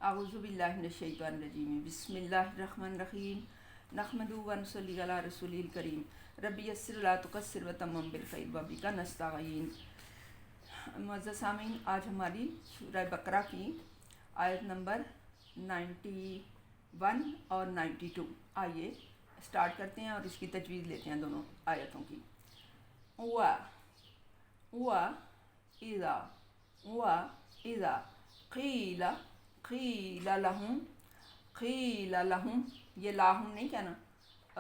اعوذ باللہ من الشیطان الرجیم بسم اللہ الرحمن الرحیم نحمدہ و نصلی علی رسولہ الکریم ربی یسر لا تقصر وتمم بالخیر وبک نستعین۔ معزز سامعین، آج ہماری سورہ بقرہ کی آیت نمبر 91 اور 92 آئیے اسٹارٹ کرتے ہیں اور اس کی تجویز لیتے ہیں دونوں آیتوں کی۔ اذا قیل لہم یہ لاہم نہیں کہنا،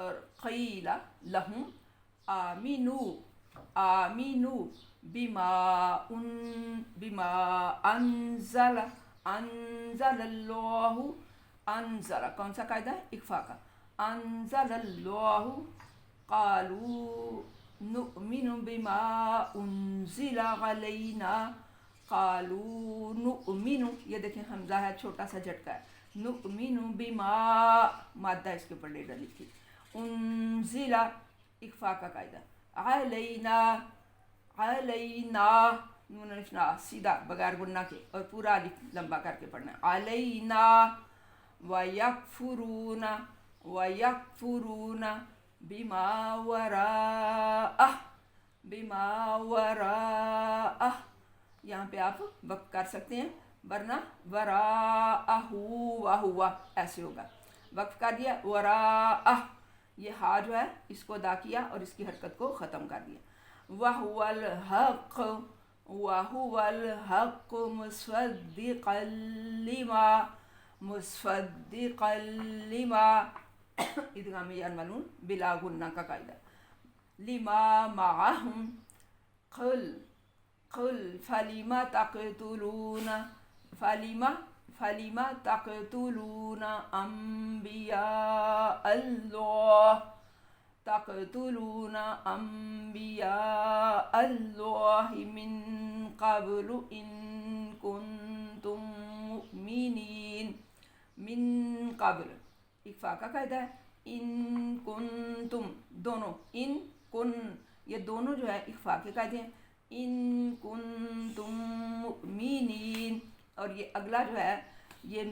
اور قیل لہم آمینو بما انزل اللہ، انزل کون سا قاعدہ ہے؟ اکفا کا۔ انزل اللہ قالوا نؤمن بما انزل علینا، قالوا نؤمن، یہ دیکھیں حمزہ ہے چھوٹا سا جھٹکا ہے، نؤمن بما مادہ اس کے اوپر ڈیڑھ لکھی، انزل اکفا کا قاعدہ، علینا نون الف سیدھا بغیر گنہ کے اور پورا الف لمبا کر کے پڑھنا ہے، علینا ویکفرون بما وراءہ، یہاں پہ آپ وقف کر سکتے ہیں، ورنہ وراءہ واہوا ایسے ہوگا، وقف کر دیا وراءہ، یہ ہا جو ہے اس کو ادا کیا اور اس کی حرکت کو ختم کر دیا، وَهُوَ الْحَقُّ مُصَدِّقًا لِمَا ادغام یعملون بلا غنہ کا قاعدہ، لما معہم قل فلم تقتلون انبیاء اللہ من قبل ان کنتم مؤمنین، من قبل اکفا کا قاعدہ ہے، ان کنتم دونوں، ان کن یہ دونوں جو ہے اکفا کے قاعدے ہیں، ان کنتم مؤمنین، اور یہ اگلا جو ہے یہ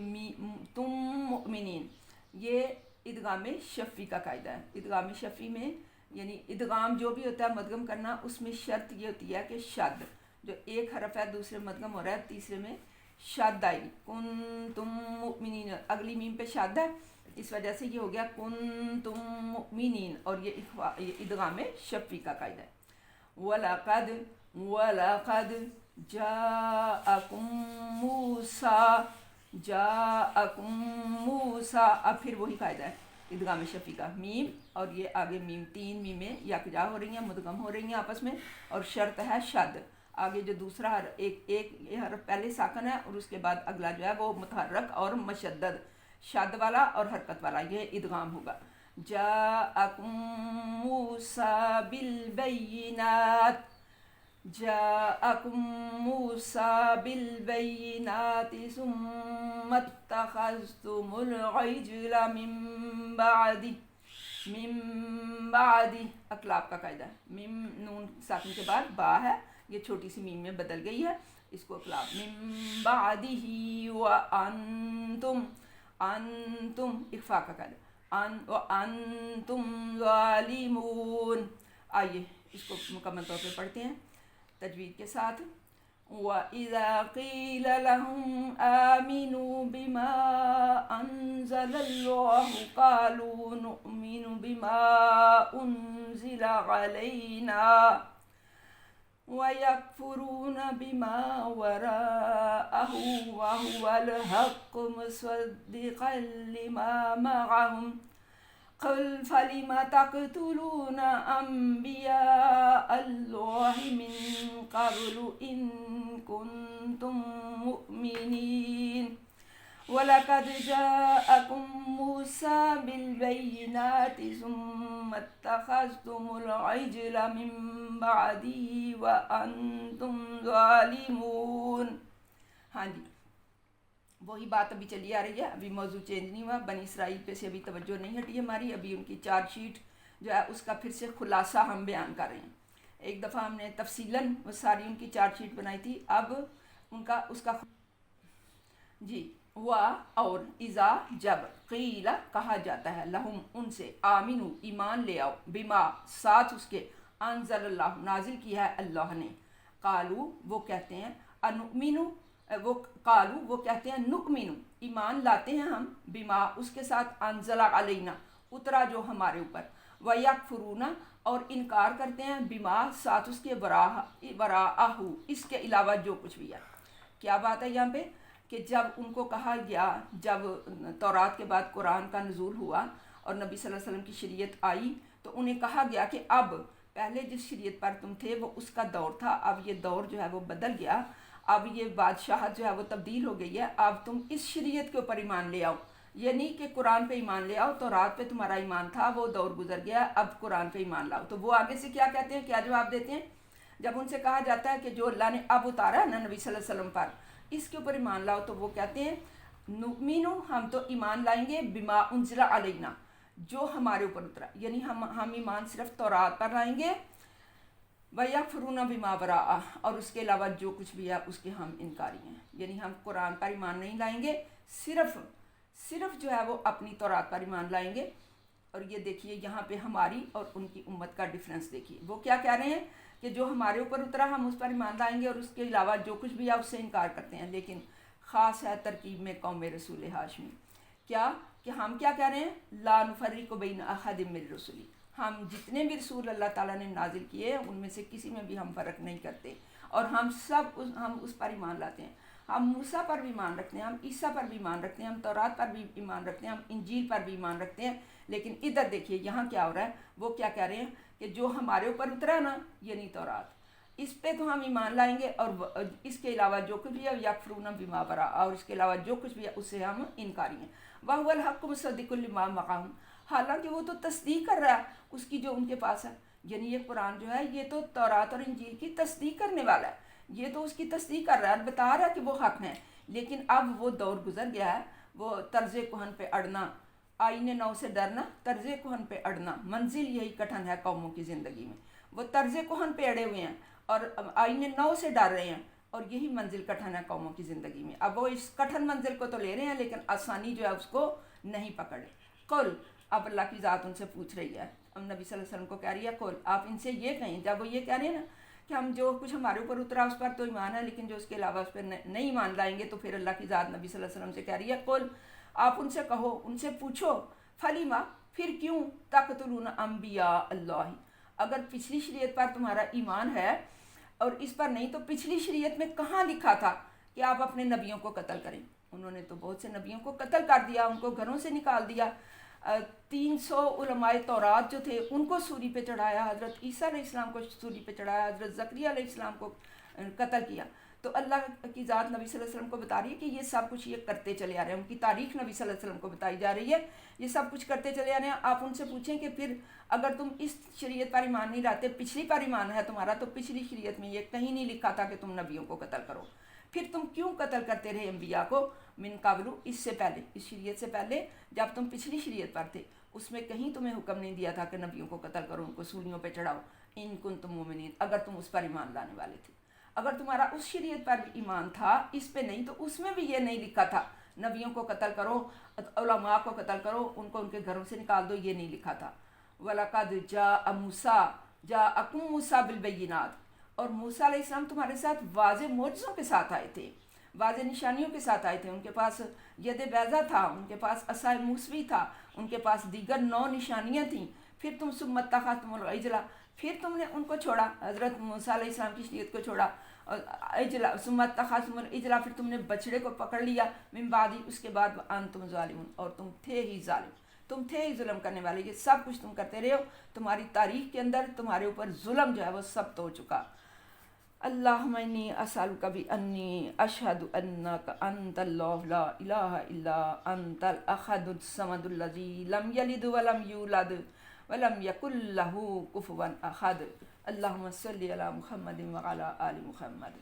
تم مؤمنین، یہ ادغام شفی کا قاعدہ ہے۔ ادغام شفی میں یعنی ادغام جو بھی ہوتا ہے مدغم کرنا، اس میں شرط یہ ہوتی ہے کہ شد جو ایک حرف ہے دوسرے مدغم ہو رہا ہے، تیسرے میں شد آئی، کنتم مؤمنین، اگلی میم پہ شد ہے، اس وجہ سے یہ ہو گیا کنتم مؤمنین، اور یہ ادغام شفی کا قاعدہ ہے۔ وَلَقَدْ جَاءَكُم مُوسَىٰ، اب پھر وہی قاعدہ ہے ادغام شفی کا، میم اور یہ آگے میم، تین میمیں یکجا ہو رہی ہیں، مدغم ہو رہی ہیں آپس میں، اور شرط ہے شد، آگے جو دوسرا ایک یہ حرف پہلے ساکن ہے اور اس کے بعد اگلا جو ہے وہ متحرک اور مشدد شد والا اور حرکت والا، یہ ادغام ہوگا۔ جاءکم موسیٰ بالبینات ثم اتخذتم العجل من بعد اقلاب کا قاعدہ ہے، میم نون ساکن کے بعد با ہے، یہ چھوٹی سی میم میں بدل گئی ہے، اس کو اقلاب، من بعدہ وانتم اخفاء کا قاعدہ، وانتم ظالمون۔ آئیے اس کو مکمل طور پہ پڑھتے ہیں تجوید کے ساتھ۔ وَإِذَا قِيلَ لَهُمْ آمِنُوا بِمَا أَنزَلَ اللَّهُ قَالُوا نُؤْمِنُ بِمَا أُنزِلَ عَلَيْنَا وَيَكْفُرُونَ بِمَا وَرَاءَهُ وَهُوَ الْحَقُّ مُصَدِّقًا لِمَا مَعَهُمْ قل فلم تقتلون انبیاء اللہ من قبل ان کنتم مؤمنین وَلَقَدْ جَاءَكُم مُوسَىٰ بِالْبَيِّنَاتِ ثُمَّ اتَّخَذْتُمُ الْعِجْلَ مِن بَعْدِهِ وَأَنْتُمْ ظَالِمُونَ۔ ہاں جی، وہی بات ابھی چلی آ رہی ہے، ابھی موضوع چینج نہیں ہوا، بنی اسرائیل پہ سے ابھی توجہ نہیں ہٹی ہماری، ابھی ان کی چارج شیٹ جو ہے اس کا پھر سے خلاصہ ہم بیان کر رہے ہیں۔ ایک دفعہ ہم نے تفصیلاً وہ ساری ان کی چارج شیٹ بنائی تھی، اب ان کا اس کا جی व और इज़ा जब क़ीला कहा जाता है लहुम उनसे आमिनु ईमान ले आओ बिमा साथ उसके अनज़लल्लाहु नाजिल किया है अल्लाह ने कालू वो कहते हैं अनुमिनु वो कहते हैं नुकमिनु ईमान लाते हैं हम बिमा उसके साथ अनज़ला अलैना उतरा जो हमारे ऊपर वयकफुरूना और इनकार करते हैं बिमा साथ उसके वराअहु इसके अलावा जो कुछ भी है। क्या बात है यहाँ पे कि जब उनको कहा गया, जब तौरात के बाद कुरान का नुज़ूल हुआ और नबी सल्लल्लाहु अलैहि वसल्लम की शरीयत आई तो उन्हें कहा गया कि अब पहले जिस शरीयत पर तुम थे वो उसका दौर था, अब ये दौर जो है वो बदल गया, अब ये बादशाहत जो है वो तब्दील हो गई है, अब तुम इस शरीयत के ऊपर ईमान ले आओ। ये नहीं कि कुरान पे ईमान ले आओ, तौरात पे तुम्हारा ईमान था, वो दौर गुजर गया, अब कुरान पे ईमान लाओ। तो वो आगे से क्या कहते हैं, क्या जवाब देते हैं? जब उनसे कहा जाता है कि जो अल्लाह ने अब उतारा है ना नबी सल्लल्लाहु अलैहि वसल्लम पर, इसके ऊपर ईमान लाओ, तो वो कहते हैं नुमिनु हम तो ईमान लाएंगे बिमा उनज़िला अलैना जो हमारे ऊपर उतरा, यानी हम ईमान सिर्फ तौरात पर लाएंगे, वयकफुरूना बिमा वराअ और उसके अलावा जो कुछ भी है उसके हम इनकारी हैं, यानी हम कुरान पर ईमान नहीं लाएंगे, सिर्फ जो है वो अपनी तौरात पर ईमान लाएंगे। और ये देखिए यहाँ पे हमारी और उनकी उम्मत का डिफरेंस देखिए, वो क्या कह रहे हैं कि जो हमारे ऊपर उतरा हम उस पर ईमान लाएंगे और उसके अलावा जो कुछ भी है उससे इनकार करते हैं। लेकिन ख़ास है तरकीब में कौम रसूल हाशमी, क्या कि हम क्या कह रहे हैं, ला नुफ़र्रिक़ु बैन अहदिम मिन रुसुली, हम जितने भी रसूल अल्लाह ताला ने नाजिल किए उनमें से किसी में भी हम फ़र्क नहीं करते और हम उस पर ईमान लाते हैं। हम मूसा पर भी ईमान रखते हैं, हम ईसा पर भी ईमान रखते हैं, हम तौरात पर भी ईमान रखते हैं, हम इंजील पर भी ईमान रखते हैं। लेकिन इधर देखिए यहाँ क्या हो रहा है, वो क्या कह रहे हैं कि जो हमारे ऊपर उतरा ना यानी तौरात, इस पे तो हम ईमान लाएंगे और इसके अलावा जो कुछ भी है यकफुरूना बिमा वरा और इसके अलावा जो कुछ भी है उससे हम इनकारी हैं। वहुवल हक़्क़ु मुसद्दिक़ुल लिमा मअहुम, हालांकि वो तो तस्दीक कर रहा है उसकी जो उनके पास है, यानी ये कुरान जो है ये तो तौरात और इंजील की तस्दीक करने वाला है, ये तो उसकी तस्दीक कर रहा है, बता रहा है कि वो हक़ है। लेकिन अब वो दौर गुजर गया है, वो तर्ज़ कुहन पे अड़ना, आईने नौ से डरना, तर्ज़ कुहन पे अड़ना, मंजिल यही कठिन है कौमों की ज़िंदगी में। वो तर्ज़ कुहन पे अड़े हुए हैं और आईने नौ से डर रहे हैं और यही मंजिल कठिन है कौमों की ज़िंदगी में। अब वो इस कठिन मंजिल को तो ले रहे हैं लेकिन आसानी जो है उसको नहीं पकड़े। कुल, अब अल्लाह की ज़ात उनसे पूछ रही है, अब नबी सल्लल्लाहु अलैहि वसल्लम को कह रही है कुल, आप इनसे ये कहें, जब वो ये कह रहे हैं ना कि हम जो कुछ हमारे ऊपर उतरा उस पर तो ईमान है लेकिन जो उसके अलावा उस पर नहीं ईमान लाएंगे, तो फिर अल्लाह की ज़ात नबी सल्लल्लाहु अलैहि वसल्लम से कह रही है कुल, आप उनसे कहो, उनसे पूछो, फलीमा फिर क्यों तक़तुलून अम्बिया अल्लाह, अगर पिछली शरीयत पर तुम्हारा ईमान है और इस पर नहीं, तो पिछली शरीयत में कहाँ लिखा था कि आप अपने नबियों को कत्ल करें? उन्होंने तो बहुत से नबियों को कत्ल कर दिया, उनको घरों से निकाल दिया। 300 उलमाए तौरात जो थे उनको सूली पे चढ़ाया, हज़रत ईसा अलैहिस्सलाम को सूली पे चढ़ाया, हज़रत ज़करिया अलैहिस्सलाम को कत्ल किया। तो अल्लाह की ज़ात नबी सल्लल्लाहु अलैहि वसल्लम को बता रही है कि ये सब कुछ ये करते चले आ रहे हैं, उनकी तारीख़ नबी सल्लल्लाहु अलैहि वसल्लम को बताई जा रही है, ये सब कुछ करते चले आ रहे हैं। आप उनसे पूछें कि फिर अगर तुम इस शरीयत पर ईमान नहीं लाते, पिछली पर ईमान है तुम्हारा, तो पिछली शरीयत में ये कहीं नहीं लिखा था कि तुम नबियों को कत्ल करो, फिर तुम क्यों कत्ल करते रहे अम्बिया को मिन काबलू, इससे पहले, इस शरीयत से पहले जब तुम पिछली शरीयत पर थे उसमें कहीं तुम्हें हुक्म नहीं दिया था कि नबियों को कत्ल करो, उनको सूलियों पे चढ़ाओ, इन कुंतुम मुमिनीन, अगर तुम उस पर ईमान लाने वाले थे। अगर तुम्हारा उस शरीयत पर भी ईमान था, इस पे नहीं, तो उसमें भी ये नहीं लिखा था नबियों को कत्ल करो, उलमा को कत्ल करो, उनको उनके घरों से निकाल दो, ये नहीं लिखा था। वलक़द जाअकुम मूसा बिलबय्यिनात, और मूसा अलैहिस्सलाम तुम्हारे साथ वाज़े मोजज़ों के साथ आए थे, वाज़े निशानियों के साथ आए थे। उनके पास यद बैज़ा था, उनके पास असाए मूसवी था, उनके पास दीगर 9 निशानियाँ थीं। फिर तुम सुम्मत्तख़ज़्तुमुल इजला, फिर तुमने उनको छोड़ा, हज़रत मूसा अलैहिस्सलाम की शरीयत को छोड़ा, इजला सुम्मत्तख़ज़्तुमुल इजला, फिर तुमने बछड़े को पकड़ लिया, मिन बादी, उसके बाद अंतुम ज़ालिमून, और तुम थे ही ज़ालिम, तुम थे ही जुल्म करने वाले, ये सब कुछ तुम करते रहे हो, तुम्हारी तारीख़ के अंदर तुम्हारे ऊपर जुल्म जो है वो सब तो हो चुका। अल्लाहुम्मा इन्नी असअलुका बि अन्नी अशहदु अन्नका अंतल्लाहु ला इलाहा इल्ला अंतल अहदुस समदुल लज़ी लम यलिद व लम यूलद व लम यकुल लहू कुफुवन अहद। अल्लाहुम्मा सल्लि अला मुहम्मदिन व अला आलि मुहम्मद।